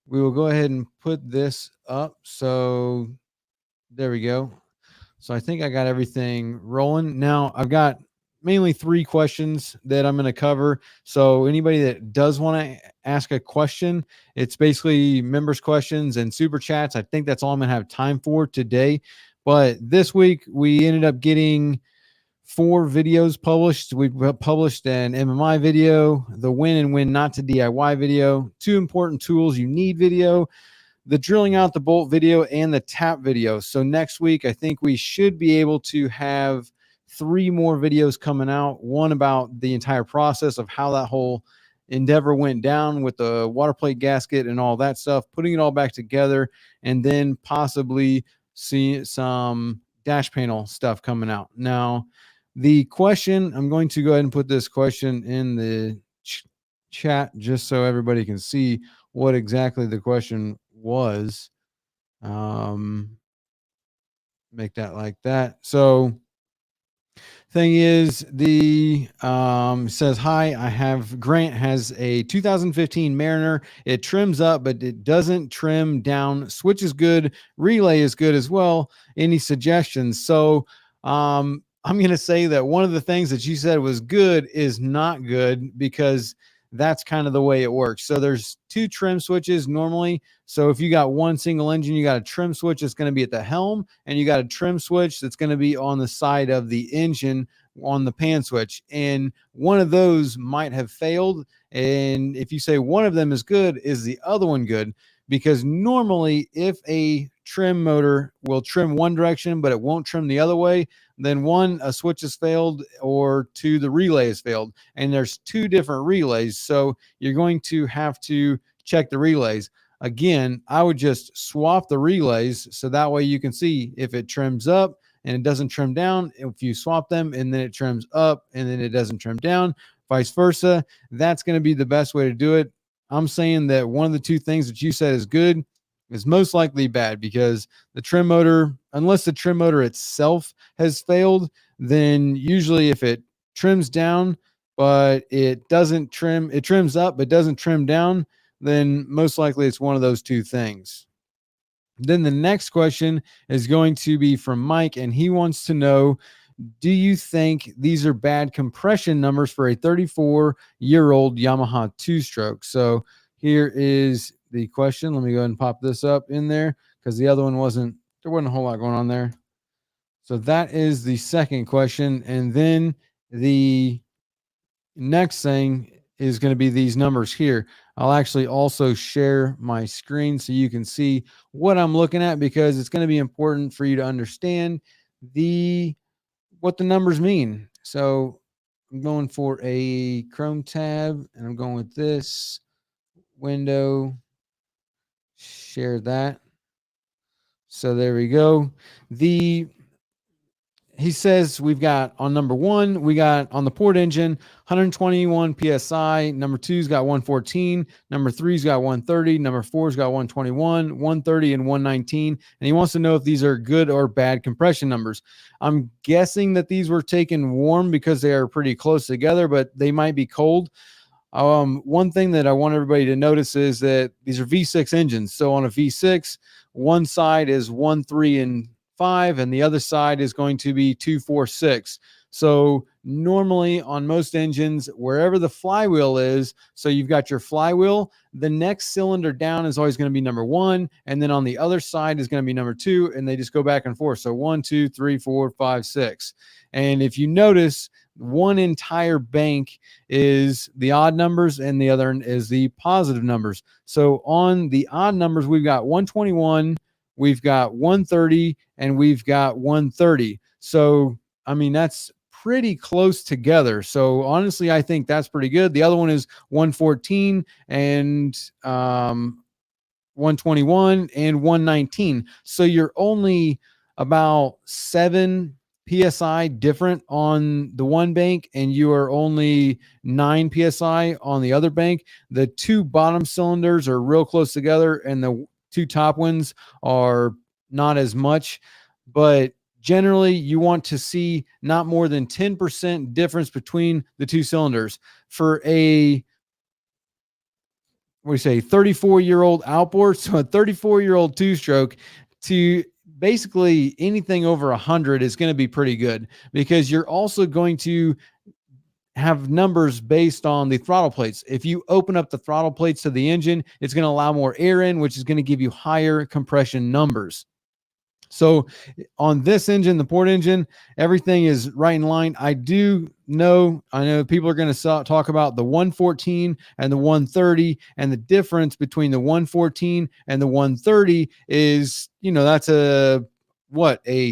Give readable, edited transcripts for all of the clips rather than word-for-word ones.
we will go ahead and put this up. So there we go. So I think I got everything rolling. Now I've got mainly 3 questions that I'm going to cover. So anybody that does want to ask a question, it's basically members questions and super chats. I think that's all I'm going to have time for today. But this week we ended up getting 4 videos published. We published an MMI video, the when and when not to DIY video, 2 important tools you need video, the drilling out the bolt video, and the tap video. So next week, I think we should be able to have 3 more videos coming out. One about the entire process of how that whole endeavor went down with the water plate gasket and all that stuff, putting it all back together, and then possibly see some dash panel stuff coming out. Now, the question, I'm going to go ahead and put this question in the chat just so everybody can see what exactly the question was. Make that like that. So thing is, the says, hi, I have Grant has a 2015 Mariner. It trims up, but it doesn't trim down. Switch is good, relay is good as well. Any suggestions? So I'm going to say that one of the things that you said was good is not good, because that's kind of the way it works. So there's 2 trim switches normally. So if you got one single engine, you got a trim switch that's going to be at the helm, and you got a trim switch that's going to be on the side of the engine on the pan switch. And one of those might have failed. And if you say one of them is good, is the other one good? Because normally if a trim motor will trim one direction, but it won't trim the other way, then 1, a switch has failed, or 2, the relay has failed. And there's 2 different relays. So you're going to have to check the relays. Again, I would just swap the relays so that way you can see if it trims up and it doesn't trim down. If you swap them and then it trims up and then it doesn't trim down, vice versa, that's going to be the best way to do it. I'm saying that one of the 2 things that you said is good is most likely bad, because the trim motor, unless the trim motor itself has failed, then usually if it trims down but it doesn't trim, it trims up but doesn't trim down, then most likely it's one of those 2 things. Then the next question is going to be from Mike, and he wants to know, do you think these are bad compression numbers for a 34-year-old Yamaha 2-stroke? So here is the question. Let me go ahead and pop this up in there, because the other one there wasn't a whole lot going on there. So that is the second question. And then the next thing is going to be these numbers here. I'll actually also share my screen so you can see what I'm looking at, because it's going to be important for you to understand what the numbers mean. So I'm going for a Chrome tab, and I'm going with this window, share that. So there we go. He says we've got on number 1, we got on the port engine 121 psi. Number 2's got 114. Number 3's got 130. Number 4's got 121, 130, and 119. And he wants to know if these are good or bad compression numbers. I'm guessing that these were taken warm because they are pretty close together, but they might be cold. One thing that I want everybody to notice is that these are V6 engines. So on a V6, one side is 1, 3, and 5, and the other side is going to be 2, 4, 6. So normally on most engines, wherever the flywheel is, so you've got your flywheel, the next cylinder down is always going to be number 1, and then on the other side is going to be number 2, and they just go back and forth. So 1, 2, 3, 4, 5, 6. And if you notice, one entire bank is the odd numbers and the other is the positive numbers. So on the odd numbers, we've got 121, we've got 130, and we've got 130. So, I mean, that's pretty close together. So honestly, I think that's pretty good. The other one is 114 and 121 and 119. So you're only about 7 psi different on the one bank, and you are only 9 psi on the other bank. The 2 bottom cylinders are real close together, and the 2 top ones are not as much. But generally, you want to see not more than 10% difference between the 2 cylinders. For a what do you say, 34-year-old outboard. So a 34-year-old two-stroke to basically anything over 100 is going to be pretty good, because you're also going to have numbers based on the throttle plates. If you open up the throttle plates to the engine, it's going to allow more air in, which is going to give you higher compression numbers. So on this engine, the port engine, everything is right in line. I know people are going to talk about the 114 and the 130, and the difference between the 114 and the 130 is, that's a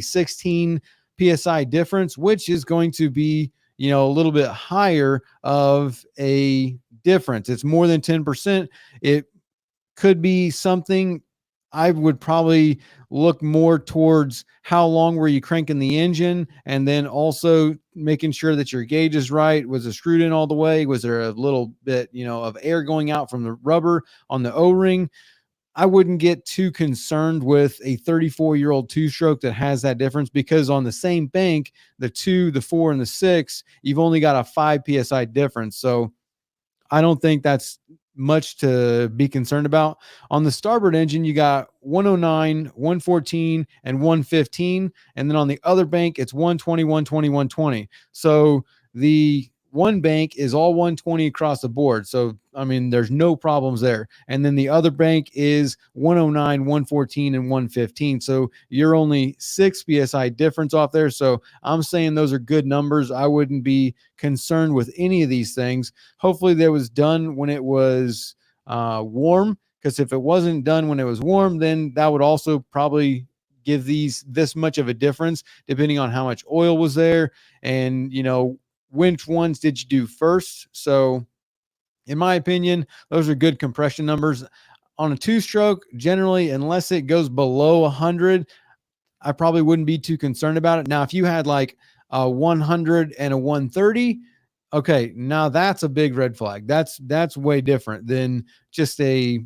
16 PSI difference, which is going to be, a little bit higher of a difference. It's more than 10%. It could be something. I would probably look more towards how long were you cranking the engine, and then also making sure that your gauge is right. Was it screwed in all the way? Was there a little bit, of air going out from the rubber on the O-ring? I wouldn't get too concerned with a 34-year-old two-stroke that has that difference, because on the same bank, the 2, the 4, and the 6, you've only got a 5 PSI difference. So I don't think that's much to be concerned about. On the starboard engine, you got 109, 114, and 115. And then on the other bank, it's 120, 120, 120. So the one bank is all 120 across the board. So, there's no problems there. And then the other bank is 109, 114, and 115. So you're only 6 PSI difference off there. So I'm saying those are good numbers. I wouldn't be concerned with any of these things. Hopefully that was done when it was warm, because if it wasn't done when it was warm, then that would also probably give this much of a difference, depending on how much oil was there, and which ones did you do first. So in my opinion, those are good compression numbers. On a two-stroke, generally, unless it goes below 100, I probably wouldn't be too concerned about it. Now, if you had like a 100 and a 130, okay, now that's a big red flag. That's way different than just a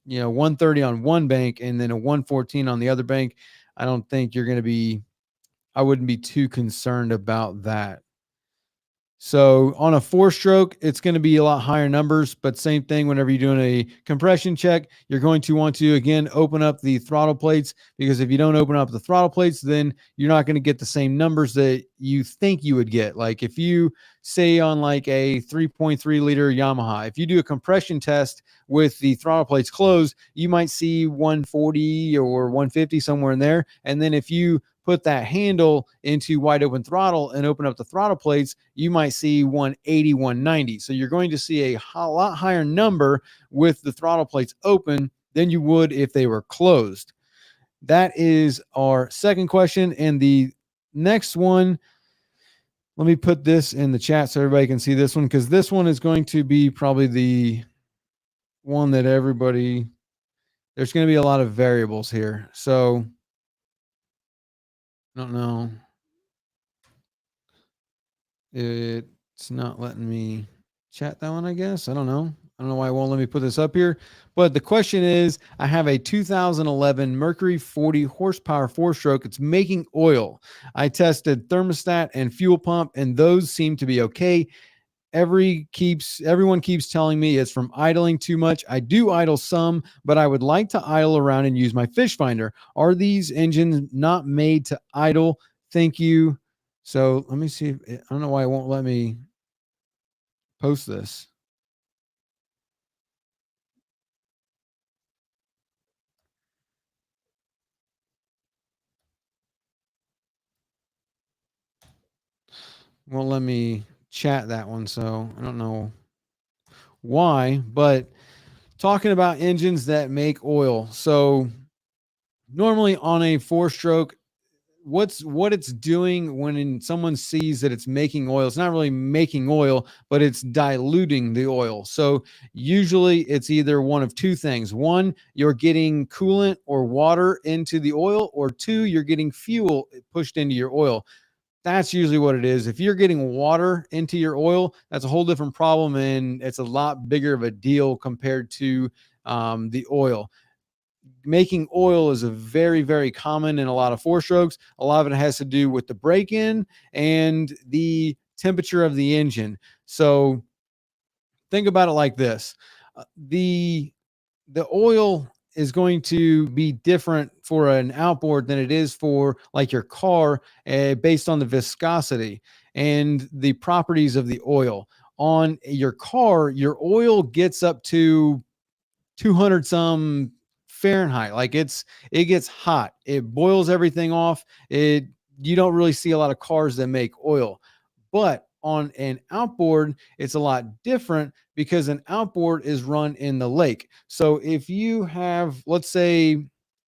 130 on one bank and then a 114 on the other bank. I wouldn't be too concerned about that. So on a 4-stroke, it's going to be a lot higher numbers, but same thing whenever you're doing a compression check, you're going to want to, again, open up the throttle plates, because if you don't open up the throttle plates, then you're not going to get the same numbers that you think you would get. Like if you say on like a 3.3 liter Yamaha, if you do a compression test with the throttle plates closed, you might see 140 or 150, somewhere in there. And then if you put that handle into wide open throttle and open up the throttle plates, you might see 180, 190. So you're going to see a lot higher number with the throttle plates open than you would if they were closed. That is our second question. And the next one, let me put this in the chat so everybody can see this one, because this one is going to be probably the one that there's going to be a lot of variables here. So I don't know. It's not letting me chat that one, I guess. I don't know why it won't let me put this up here. But the question is, I have a 2011 Mercury 40 horsepower 4-stroke. It's making oil. I tested thermostat and fuel pump, and those seem to be okay. Everyone keeps telling me it's from idling too much. I do idle some, but I would like to idle around and use my fish finder. Are these engines not made to idle? Thank you. So let me see. I don't know why it won't let me post this. Won't let me chat that one. So I don't know why, but talking about engines that make oil. So normally on a 4-stroke, what it's doing when someone sees that it's making oil, it's not really making oil, but it's diluting the oil. So usually it's either one of two things. One, you're getting coolant or water into the oil, or two, you're getting fuel pushed into your oil. That's usually what it is. If you're getting water into your oil, that's a whole different problem, and it's a lot bigger of a deal compared to the oil. Making oil is a very, very common in a lot of 4-strokes. A lot of it has to do with the break-in and the temperature of the engine. So think about it like this. The the oil is going to be different for an outboard than it is for like your car, based on the viscosity and the properties of the oil. On your car, your oil gets up to 200 some Fahrenheit. Like it gets hot. It boils everything off. It You don't really see a lot of cars that make oil. But on an outboard, it's a lot different because an outboard is run in the lake. So if you have, let's say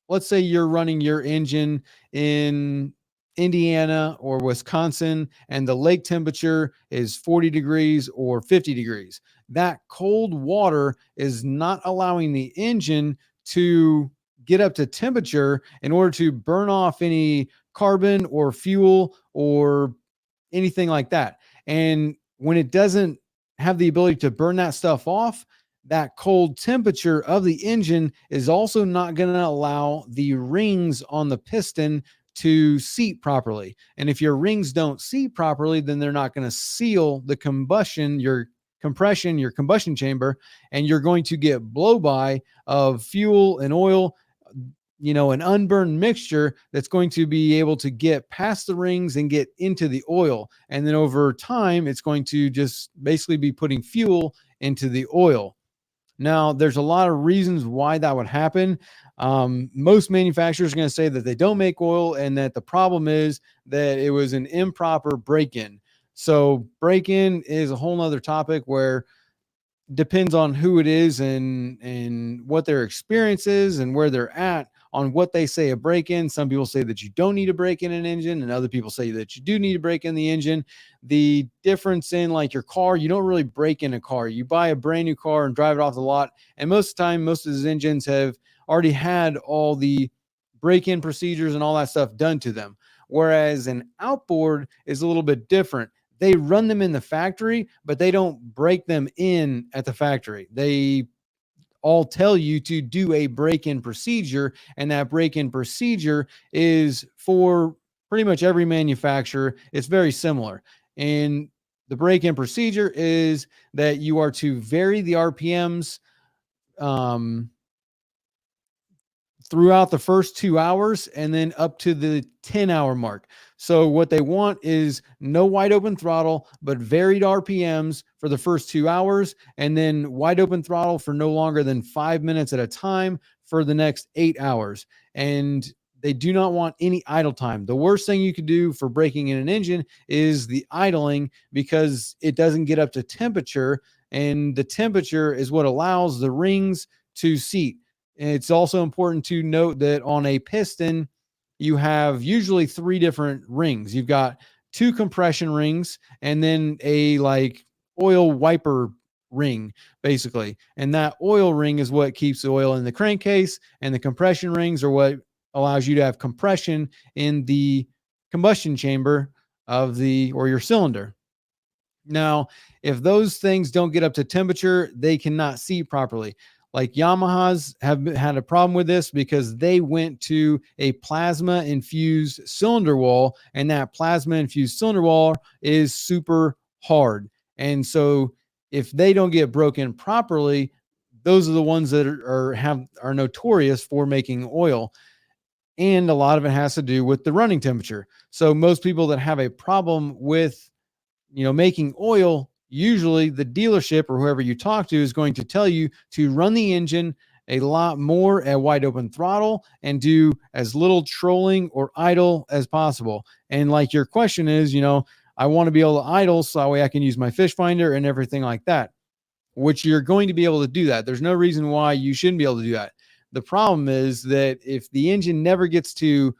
you're running your engine in Indiana or Wisconsin and the lake temperature is 40 degrees or 50 degrees. That cold water is not allowing the engine to get up to temperature in order to burn off any carbon or fuel or anything like that. And when it doesn't have the ability to burn that stuff off, that cold temperature of the engine is also not going to allow the rings on the piston to seat properly. And if your rings don't seat properly, then they're not going to seal the combustion, your compression, your combustion chamber, and you're going to get blow by of fuel and oil, an unburned mixture that's going to be able to get past the rings and get into the oil. And then over time, it's going to just basically be putting fuel into the oil. Now, there's a lot of reasons why that would happen. Most manufacturers are going to say that they don't make oil and that the problem is that it was an improper break-in. So break-in is a whole nother topic where depends on who it is and what their experience is and where they're at on what they say a break-in. Some people say that you don't need to break in an engine, and other people say that you do need to break in the engine. The difference in like your car, you don't really break in a car. You buy a brand new car and drive it off the lot, and most of the time, most of those engines have already had all the break-in procedures and all that stuff done to them. Whereas an outboard is a little bit different. They run them in the factory, but they don't break them in at the factory. They all tell you to do a break-in procedure, and that break-in procedure is for pretty much every manufacturer. It's very similar. And the break-in procedure is that you are to vary the RPMs throughout the first 2 hours and then up to the 10-hour mark. So what they want is no wide open throttle, but varied RPMs for the first 2 hours, and then wide open throttle for no longer than 5 minutes at a time for the next 8 hours. And they do not want any idle time. The worst thing you could do for breaking in an engine is the idling, because it doesn't get up to temperature, and the temperature is what allows the rings to seat. It's also important to note that on a piston, you have usually 3 different rings. You've got 2 compression rings and then a like oil wiper ring, basically. And that oil ring is what keeps the oil in the crankcase, and the compression rings are what allows you to have compression in the combustion chamber of your cylinder. Now, if those things don't get up to temperature, they cannot seat properly. Like Yamahas have had a problem with this because they went to a plasma infused cylinder wall, and that plasma infused cylinder wall is super hard. And so if they don't get broken properly, those are the ones that are notorious for making oil. And a lot of it has to do with the running temperature. So most people that have a problem with making oil, usually the dealership or whoever you talk to is going to tell you to run the engine a lot more at wide open throttle and do as little trolling or idle as possible. And like your question is, I want to be able to idle so that way I can use my fish finder and everything like that, which you're going to be able to do that. There's no reason why you shouldn't be able to do that. The problem is that if the engine never gets to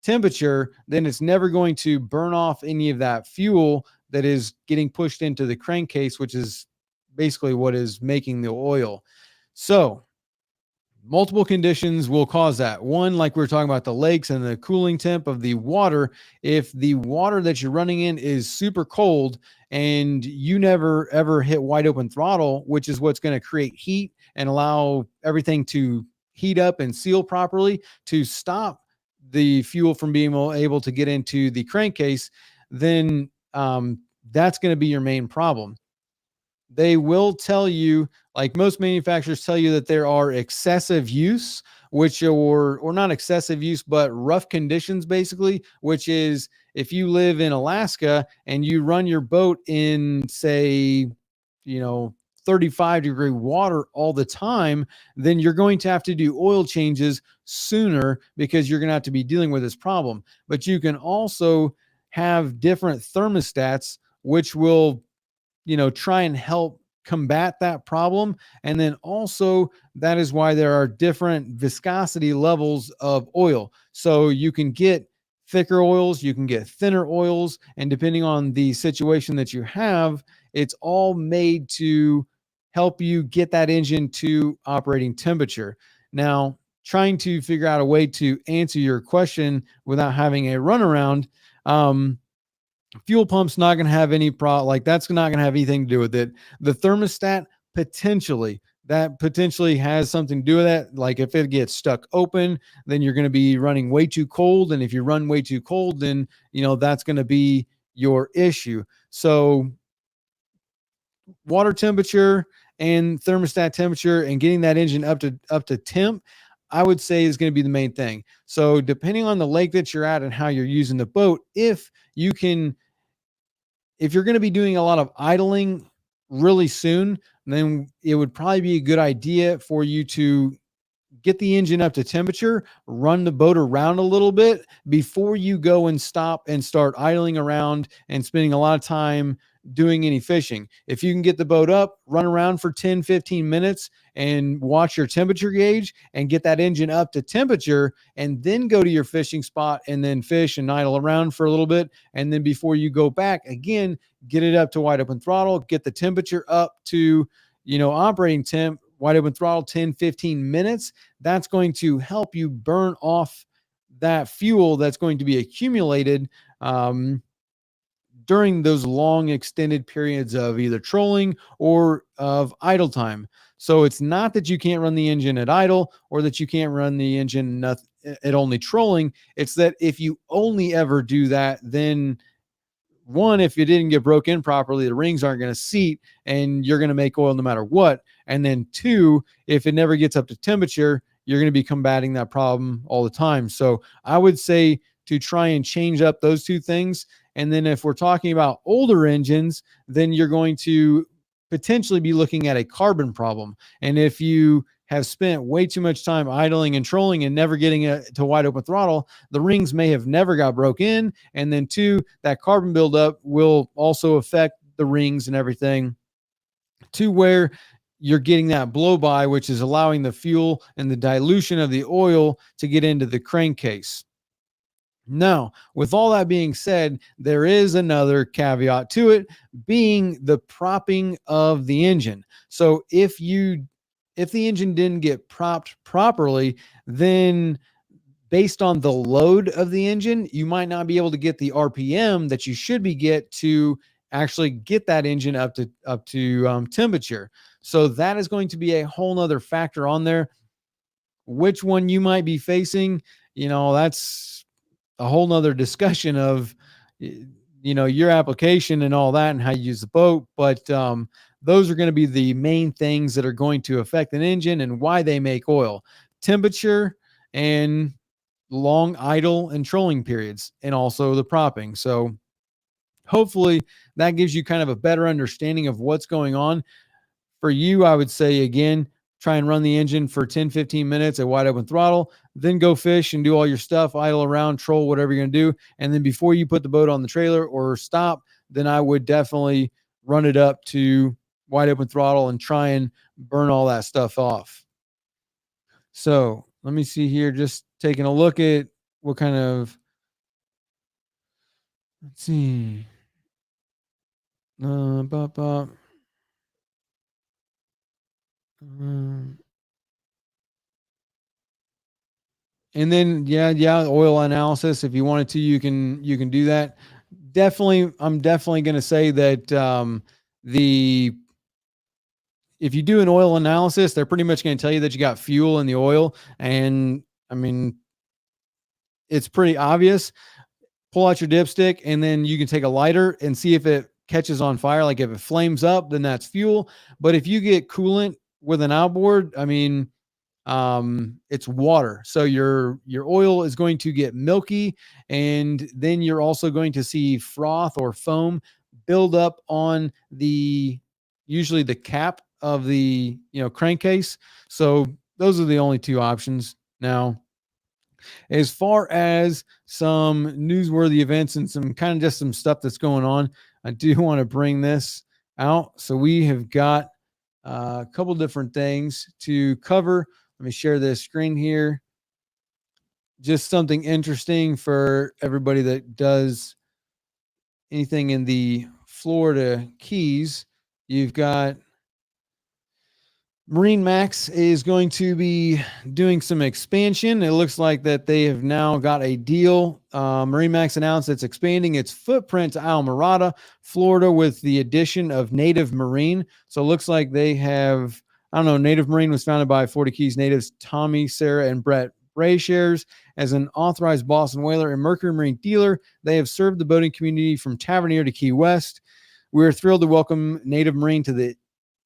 temperature, then it's never going to burn off any of that fuel that is getting pushed into the crankcase, which is basically what is making the oil. So multiple conditions will cause that. One, like we were talking about, the lakes and the cooling temp of the water. If the water that you're running in is super cold and you never ever hit wide open throttle, which is what's going to create heat and allow everything to heat up and seal properly to stop the fuel from being able to get into the crankcase, then that's going to be your main problem. they will tell you, like most manufacturers tell you, that there are excessive use, which, or not excessive use, but rough conditions, basically, which is if you live in Alaska and you run your boat in, say, you know, 35-degree water all the time, then you're going to have to do oil changes sooner because you're going to have to be dealing with this problem. But you can also have different thermostats, which will, try and help combat that problem. And then also, that is why there are different viscosity levels of oil. So you can get thicker oils, you can get thinner oils, and depending on the situation that you have, it's all made to help you get that engine to operating temperature. Now, trying to figure out a way to answer your question without having a runaround, fuel pump's not going to have any problem. Like, that's not going to have anything to do with it. The thermostat, potentially has something to do with that. Like, if it gets stuck open, then you're going to be running way too cold. And if you run way too cold, then, that's going to be your issue. So water temperature and thermostat temperature and getting that engine up to temp, I would say, is going to be the main thing. So depending on the lake that you're at and how you're using the boat, if you're going to be doing a lot of idling really soon, then it would probably be a good idea for you to get the engine up to temperature, run the boat around a little bit before you go and stop and start idling around and spending a lot of time doing any fishing. If you can get the boat up, run around for 10, 15 minutes and watch your temperature gauge and get that engine up to temperature, and then go to your fishing spot and then fish and idle around for a little bit. And then before you go back again, get it up to wide open throttle, get the temperature up to, operating temp, wide open throttle, 10, 15 minutes. That's going to help you burn off that fuel that's going to be accumulated during those long extended periods of either trolling or of idle time. So it's not that you can't run the engine at idle or that you can't run the engine at only trolling. It's that if you only ever do that, then one, if you didn't get broke in properly, the rings aren't going to seat and you're going to make oil no matter what. And then two, if it never gets up to temperature, you're going to be combating that problem all the time. So I would say to try and change up those two things. And then if we're talking about older engines, then you're going to potentially be looking at a carbon problem. And if you have spent way too much time idling and trolling and never getting to wide open throttle, the rings may have never got broke in. And then two, that carbon buildup will also affect the rings and everything to where you're getting that blow by, which is allowing the fuel and the dilution of the oil to get into the crankcase. Now, with all that being said, there is another caveat to it, being the propping of the engine. So if the engine didn't get propped properly, then based on the load of the engine, you might not be able to get the RPM that you should get to actually get that engine up to temperature. So that is going to be a whole nother factor on there. Which one you might be facing, that's a whole nother discussion of, your application and all that and how you use the boat. But those are going to be the main things that are going to affect an engine and why they make oil: temperature and long idle and trolling periods, and also the propping. So hopefully that gives you kind of a better understanding of what's going on. For you, I would say, again, try and run the engine for 10, 15 minutes at wide open throttle, then go fish and do all your stuff, idle around, troll, whatever you're going to do. And then before you put the boat on the trailer or stop, then I would definitely run it up to wide open throttle and try and burn all that stuff off. So let me see here, just taking a look at what kind of, let's see. And then oil analysis. If you wanted to, you can do that. I'm definitely going to say that if you do an oil analysis, they're pretty much going to tell you that you got fuel in the oil, and I mean, it's pretty obvious. Pull out your dipstick, and then you can take a lighter and see if it catches on fire. Like if it flames up, then that's fuel. But if you get coolant with an outboard, I mean, it's water, so your oil is going to get milky, and then you're also going to see froth or foam build up on the usually the cap of the crankcase. So those are the only two options. Now, as far as some newsworthy events and some kind of just some stuff that's going on, I do want to bring this out. So we have got a couple different things to cover. Let me share this screen here. Just something interesting for everybody that does anything in the Florida Keys. You've got Marine Max is going to be doing some expansion. It looks like that they have now got a deal. Marine Max announced it's expanding its footprint to Islamorada, Florida, with the addition of Native Marine. So it looks like they have, I don't know, Native Marine was founded by Florida Keys natives Tommy, Sarah, and Brett Brayshares. As an authorized Boston whaler and Mercury Marine dealer, they have served the boating community from Tavernier to Key West. We're thrilled to welcome Native Marine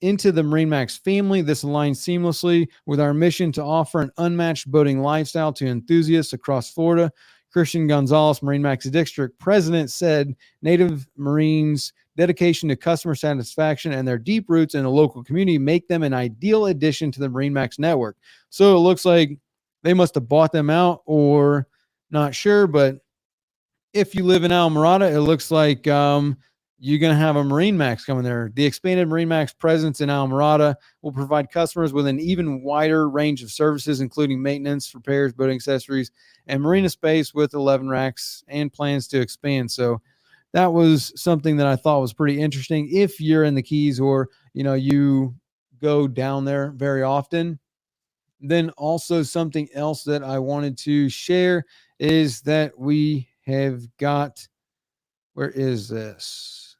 into the Marine Max family. This aligns seamlessly with our mission to offer an unmatched boating lifestyle to enthusiasts across Florida. Christian Gonzalez, Marine Max District President, said Native Marines' dedication to customer satisfaction and their deep roots in the local community make them an ideal addition to the Marine Max network. So it looks like they must have bought them out, or not sure, but if you live in Islamorada, it looks like you're going to have a Marine Max coming there. The expanded Marine Max presence in Islamorada will provide customers with an even wider range of services, including maintenance, repairs, boating accessories, and marina space with 11 racks and plans to expand. So that was something that I thought was pretty interesting. If you're in the Keys or, you go down there very often. Then also something else that I wanted to share is that we have got, where is this?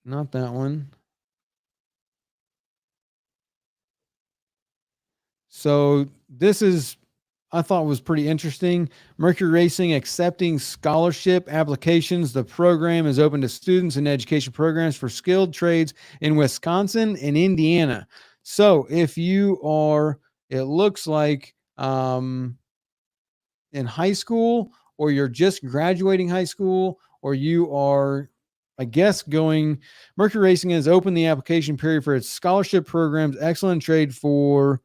Not that one. So this is, I thought was pretty interesting. Mercury Racing accepting scholarship applications. The program is open to students and education programs for skilled trades in Wisconsin and Indiana. So if you are, it looks like in high school, or you're just graduating high school, or you are, I guess, Mercury Racing has opened the application period for its scholarship programs, excellent trade for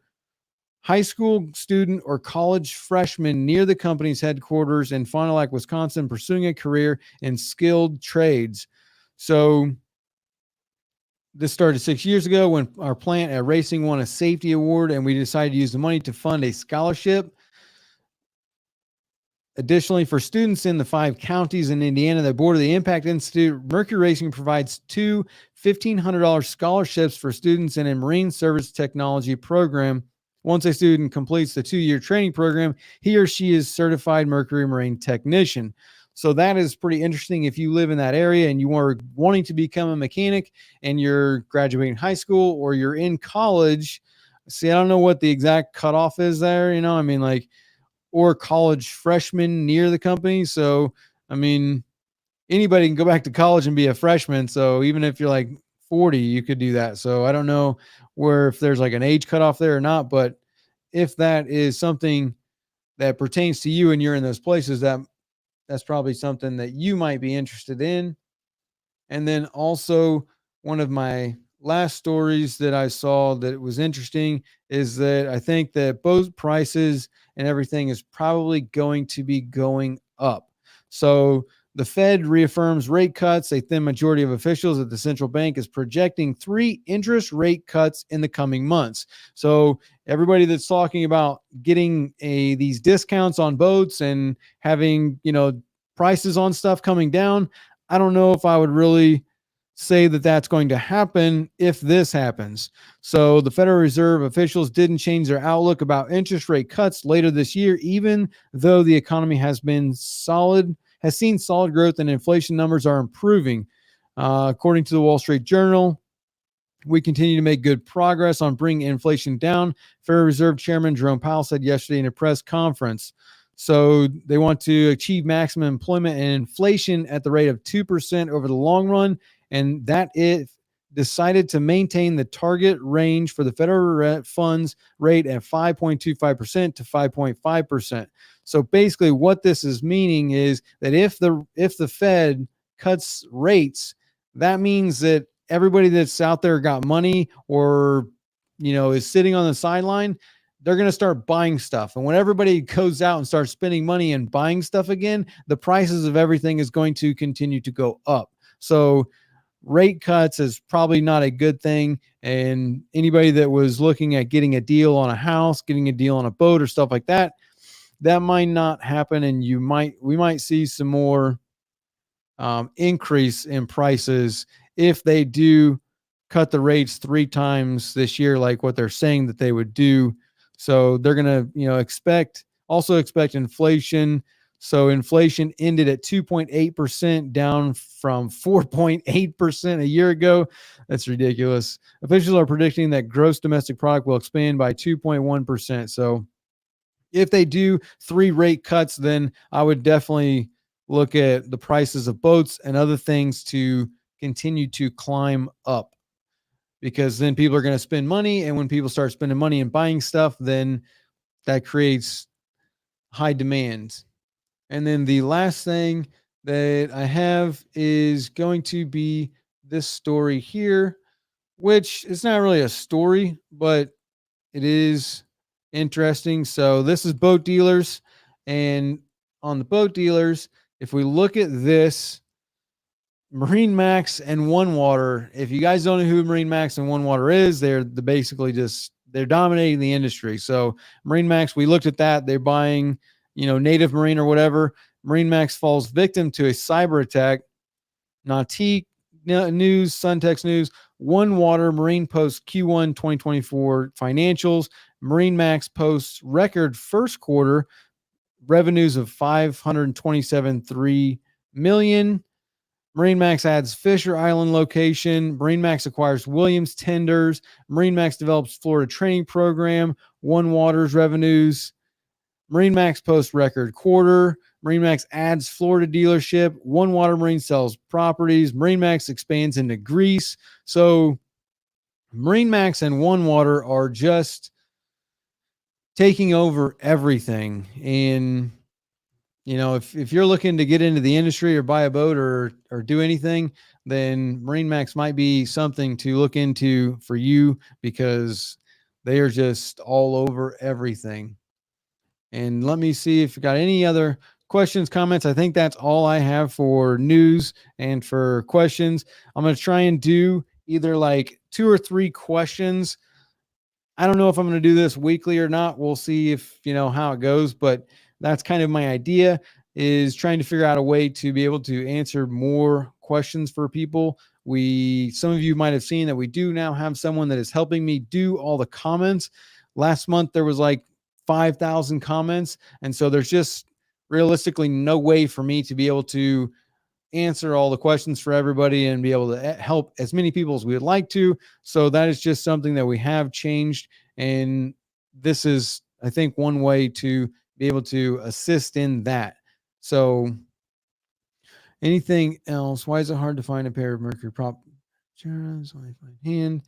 high school student or college freshman near the company's headquarters in Fond du Lac, Wisconsin, pursuing a career in skilled trades. So this started 6 years ago when our plant at Racing won a safety award, and we decided to use the money to fund a scholarship. Additionally, for students in the 5 counties in Indiana that border the Impact Institute, Mercury Racing provides 2 $1,500 scholarships for students in a marine service technology program. Once a student completes the 2-year training program, he or she is certified Mercury Marine technician. So that is pretty interesting. If you live in that area and you are wanting to become a mechanic and you're graduating high school or you're in college, see, I don't know what the exact cutoff is there, or college freshman near the company. So, anybody can go back to college and be a freshman. So even if you're like 40, you could do that. So I don't know if there's like an age cutoff there or not, but if that is something that pertains to you and you're in those places, that's probably something that you might be interested in. And then also, one of my last stories that I saw that was interesting is that I think that boat prices and everything is probably going to be going up. So the Fed reaffirms rate cuts. A thin majority of officials at the central bank is projecting 3 interest rate cuts in the coming months. So everybody that's talking about getting these discounts on boats and having, prices on stuff coming down, I don't know if I would really say that that's going to happen if this happens. So the Federal Reserve officials didn't change their outlook about interest rate cuts later this year, even though the economy has seen solid growth and inflation numbers are improving. According to the Wall Street Journal, we continue to make good progress on bringing inflation down, Federal Reserve Chairman Jerome Powell said yesterday in a press conference. So they want to achieve maximum employment and inflation at the rate of 2% over the long run. And that it decided to maintain the target range for the federal funds rate at 5.25% to 5.5%. So basically what this is meaning is that if the Fed cuts rates, that means that everybody that's out there got money or is sitting on the sideline, they're going to start buying stuff. And when everybody goes out and starts spending money and buying stuff again, the prices of everything is going to continue to go up. So rate cuts is probably not a good thing. And anybody that was looking at getting a deal on a house, getting a deal on a boat or stuff like that, that might not happen. And we might see some more increase in prices if they do cut the rates 3 times this year, like what they're saying that they would do. So they're going to, expect inflation. So inflation ended at 2.8%, down from 4.8% a year ago. That's ridiculous. Officials are predicting that gross domestic product will expand by 2.1%. So if they do 3 rate cuts, then I would definitely look at the prices of boats and other things to continue to climb up, because then people are going to spend money. And when people start spending money and buying stuff, then that creates high demand. And then the last thing that I have is going to be this story here, which is not really a story, but it is interesting. So this is boat dealers. And on the boat dealers, if we look at this, Marine Max and One Water, if you guys don't know who Marine Max and One Water is, they're basically they're dominating the industry. So Marine Max, we looked at that. They're buying, Native Marine or whatever. Marine Max falls victim to a cyber attack. Nautique News, Suntex News, One Water, Marine posts Q1 2024 financials. Marine Max posts record first quarter revenues of 527.3 million. Marine Max adds Fisher Island location. Marine Max acquires Williams Tenders. Marine Max develops Florida training program. One Water's revenues. Marine Max posts record quarter. Marine Max adds Florida dealership. One Water Marine sells properties. Marine Max expands into Greece. So Marine Max and One Water are just taking over everything. And if you're looking to get into the industry or buy a boat or do anything, then Marine Max might be something to look into for you, because they are just all over everything. And let me see if you got any other questions, comments. I think that's all I have for news and for questions. I'm going to try and do either like 2 or 3 questions. I don't know if I'm going to do this weekly or not. We'll see if, how it goes, but that's kind of my idea, is trying to figure out a way to be able to answer more questions for people. Some of you might have seen that we do now have someone that is helping me do all the comments. Last month, there was like 5,000 comments. And so there's just realistically no way for me to be able to answer all the questions for everybody and be able to help as many people as we would like to. So that is just something that we have changed. And this is, I think, one way to be able to assist in that. So anything else? Why is it hard to find a pair of Mercury prop insurance? Only find hand.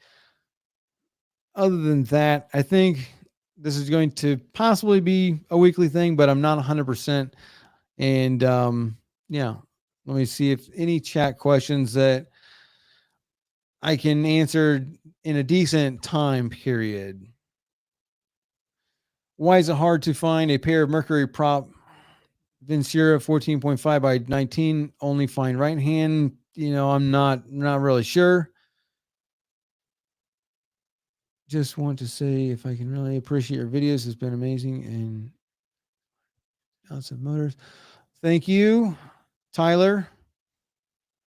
Other than that, I think this is going to possibly be a weekly thing, but I'm not 100%. And yeah, let me see if any chat questions that I can answer in a decent time period. Why is it hard to find a pair of Mercury prop Vincera 14.5 by 19? Only find right hand. I'm not really sure. Just want to say, if I can really appreciate your videos, it's been amazing. And lots of motors. Thank you, Tyler,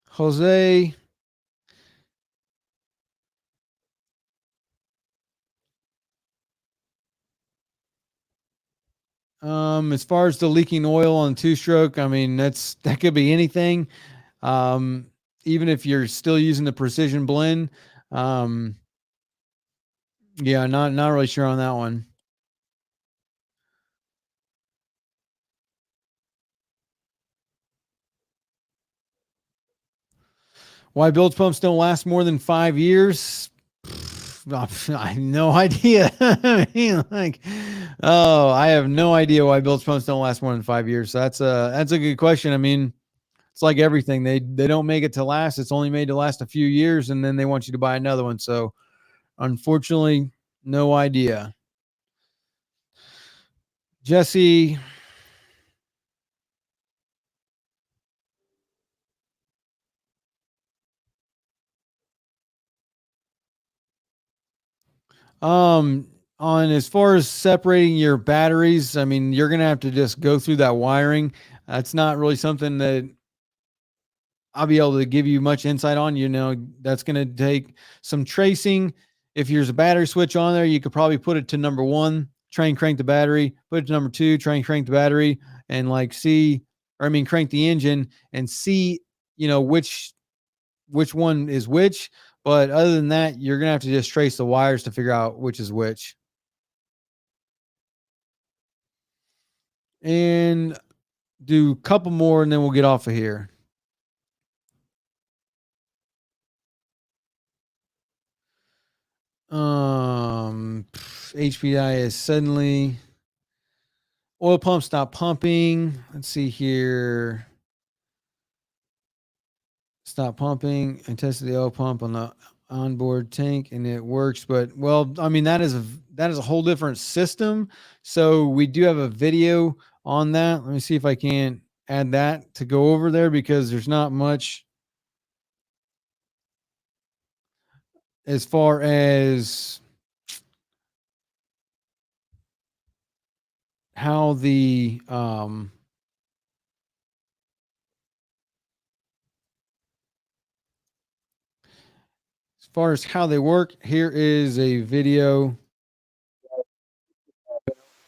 Jose. As far as the leaking oil on 2-stroke, I mean, that could be anything. Even if you're still using the precision blend. Yeah, not really sure on that one. Why bilge pumps don't last more than 5 years? I have no idea. I mean, like, oh, I have no idea why bilge pumps don't last more than 5 years. So that's a good question. I mean, it's like everything. They don't make it to last. It's only made to last a few years, and then they want you to buy another one. So unfortunately, no idea. Jesse, um, on as far as separating your batteries, I mean, you're gonna have to just go through that wiring. That's not really something that I'll be able to give you much insight on. You know, that's going to take some tracing. If there's a battery switch on there, you could probably put it to number one, try and crank the battery, put it to number two, try and crank the battery, and like see, or I mean, crank the engine and see, you know, which one is which. But other than that, you're gonna have to just trace the wires to figure out which is which. And do a couple more, and then we'll get off of here. HPI is suddenly oil pump stop pumping. Let's see here. Stop pumping. I tested the oil pump on the onboard tank and it works. But well, I mean that is a whole different system. So we do have a video on that. Let me see if I can add that to go over there because there's not much as far how the as far as how they work. Here is a video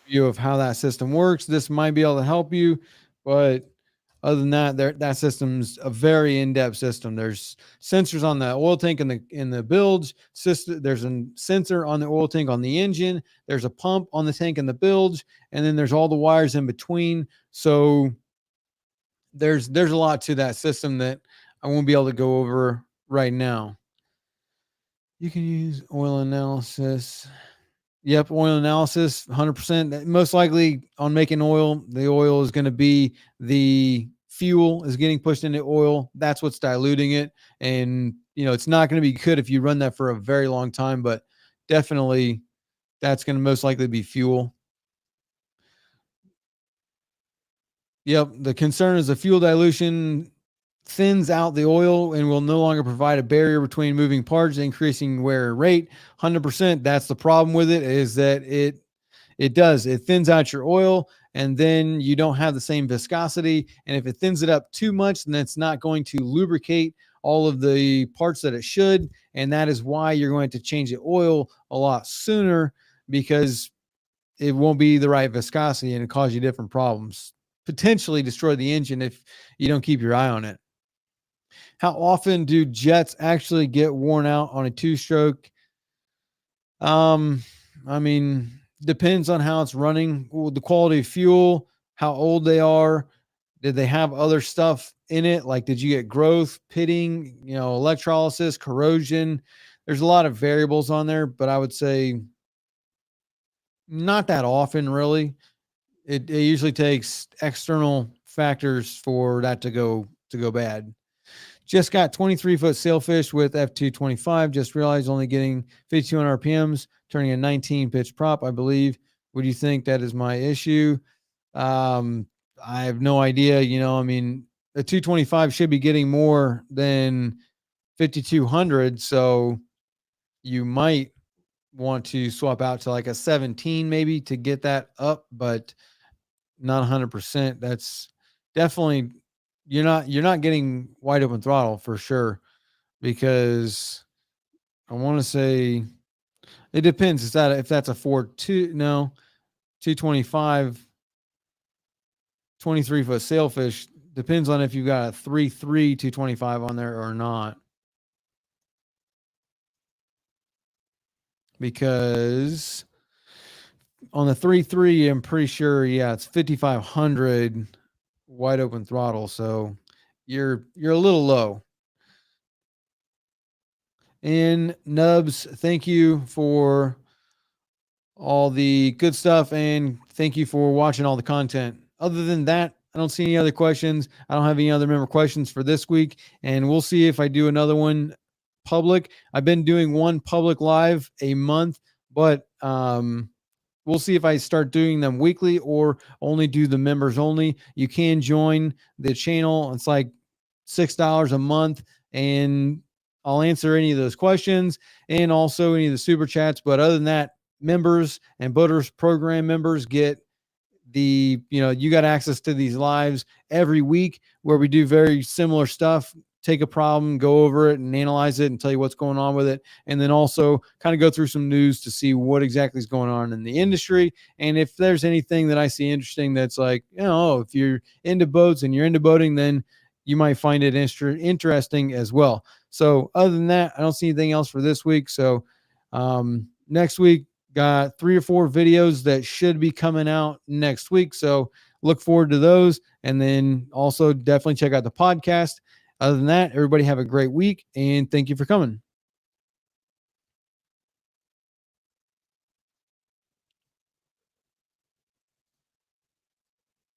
view of how that system works. This might be able to help you, but other than that, that system's a very in-depth system. There's sensors on the oil tank in the bilge system. There's a sensor on the oil tank on the engine. There's a pump on the tank in the bilge, and then there's all the wires in between. So there's a lot to that system that I won't be able to go over right now. You can use oil analysis. Yep, oil analysis, 100%. Most likely on making oil, the oil is going to be the fuel is getting pushed into oil. That's what's diluting it. And, you know, it's not going to be good if you run that for a very long time, but definitely that's going to most likely be fuel. Yep, the concern is the fuel dilution thins out the oil and will no longer provide a barrier between moving parts, increasing wear rate. 100%. That's the problem with it is that it thins out your oil and then you don't have the same viscosity. And if it thins it up too much, then it's not going to lubricate all of the parts that it should. And that is why you're going to change the oil a lot sooner because it won't be the right viscosity and it cause you different problems. Potentially destroy the engine if you don't keep your eye on it. How often do jets actually get worn out on a two-stroke? Um, I mean, depends on how it's running, the quality of fuel, how old they are. Did they have other stuff in it? Like, did you get growth, pitting, you know, electrolysis, corrosion? There's a lot of variables on there, but I would say not that often, really. It usually takes external factors for that to go bad. Just got 23-foot sailfish with F225. Just realized only getting 5,200 RPMs, turning a 19 pitch prop, I believe. Would you think that is my issue? I have no idea. You know, I mean, a 225 should be getting more than 5,200. So you might want to swap out to like a 17 maybe to get that up, but not 100%. That's definitely you're not getting wide open throttle for sure because I want to say it depends. Is that if that's a 4.2 no 225 23-foot sailfish depends on if you got a 3.3 225 on there or not. Because on the 3.3 I'm pretty sure it's 5,500 wide open throttle, so you're a little low. And Nubs, thank you for all the good stuff, and thank you for watching all the content. Other than that, I don't see any other questions. I don't have any other member questions for this week, and we'll see if I do another one public. I've been doing one public live a month, but we'll see if I start doing them weekly or only do the members only. You can join the channel. It's like $6 a month, and I'll answer any of those questions and also any of the super chats. But other than that, members and Boaters program members get you got access to these lives every week where we do very similar stuff. Take a problem, go over it and analyze it and tell you what's going on with it. And then also kind of go through some news to see what exactly is going on in the industry. And if there's anything that I see interesting, that's like, if you're into boats and you're into boating, then you might find it interesting as well. So other than that, I don't see anything else for this week. So next week, got 3 or 4 videos that should be coming out next week. So look forward to those. And then also definitely check out the podcast. Other than that, everybody have a great week, and thank you for coming.